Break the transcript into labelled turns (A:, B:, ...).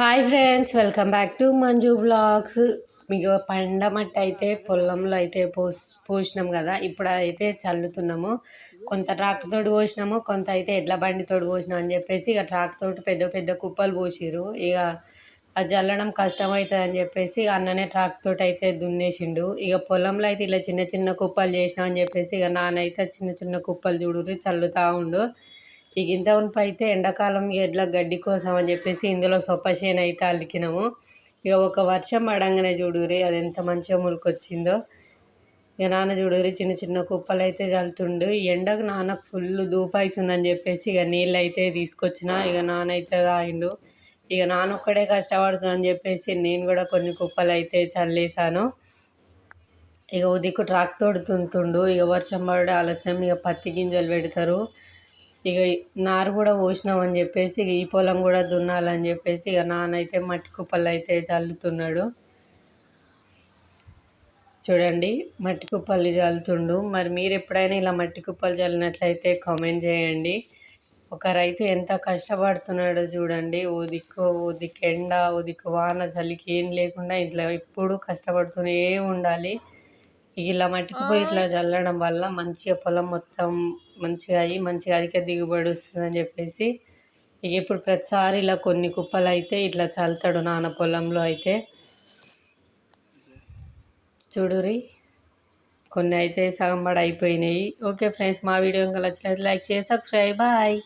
A: Hi friends, welcome back to Manju blogs. మీకు పండ మట్టి అయితే పొలంలో అయితే పోసినాం కదా. ఇప్పుడు అయితే చల్లుతున్నాము. కొంత ట్రాక్టర్ తోటి పోసినాము, కొంత అయితే ఎడ్ల బండితోటి పోసినాం అని చెప్పేసి ఇక ట్రాక్టర్ తోటి పెద్ద పెద్ద కుప్పలు పోసిరు. ఇక అది చల్లడం కష్టం అవుతుంది అని చెప్పేసి అన్ననే ట్రాక్టర్ తోటి అయితే దున్నేసిండు. ఇక పొలంలో అయితే ఇలా చిన్న చిన్న కుప్పలు చేసినాం అని చెప్పేసి ఇక నానైతే చిన్న చిన్న కుప్పలు చూడుర్రి చల్లుతూ ఉండు. ఈ గింత ఉనుపు అయితే ఎండాకాలం ఎడ్ల గడ్డి కోసం అని చెప్పేసి ఇందులో సొప్ప చేను అయితే అల్లికినాము. ఇక ఒక వర్షం పడంగానే చూడురి అది ఎంత మంచిగా మొలకొచ్చిందో. ఇక నాన్న చూడురి చిన్న చిన్న కుప్పలు అయితే చల్లుతుండు. ఎండకు నాన్నకు ఫుల్ ధూప అవుతుందని చెప్పేసి ఇక నీళ్ళు అయితే తీసుకొచ్చిన. ఇక నాన్న అయితే తాగిండు. ఇక నాన్న ఒక్కడే కష్టపడుతుందని చెప్పేసి నేను కూడా కొన్ని కుప్పలు అయితే చల్లేసాను. ఇక ఉదిక్కు ట్రాక్టర్ తుంతుండు. ఇక వర్షం పడే ఆలస్యం ఇక పత్తి గింజలు పెడతారు. ఇక నారు కూడా పోసినామని చెప్పేసి ఇక ఈ పొలం కూడా దున్నాలని చెప్పేసి ఇక నాన్నైతే మట్టి కుప్పలు అయితే చల్లుతున్నాడు. చూడండి మట్టి కుప్పలు చల్లుతుండు. మరి మీరు ఎప్పుడైనా ఇలా మట్టి కుప్పలు చల్లినట్లయితే కామెంట్ చేయండి. ఒక రైతు ఎంత కష్టపడుతున్నాడో చూడండి. ఓ దిక్కు ఎండ, ఓ దిక్కు వాన, చలికి ఏం లేకుండా ఇట్లా ఎప్పుడు కష్టపడుతూనే ఉండాలి. ఇలా మట్టి కుప్పలు ఇట్లా చల్లడం వల్ల మంచిగా పొలం మొత్తం మంచిగా అయ్యి మంచిగా అధిక దిగుబడి వస్తుందని చెప్పేసి ఇక ఇప్పుడు ప్రతిసారి ఇలా కొన్ని కుప్పలు అయితే ఇట్లా చల్లుతాడు నాన్న పొలంలో అయితే. చూడురి కొన్ని అయితే సగం పడి అయిపోయినాయి. ఓకే ఫ్రెండ్స్, మా వీడియో ఇంకా నచ్చినట్లయితే లైక్ చేసి సబ్స్క్రైబ్. బాయ్.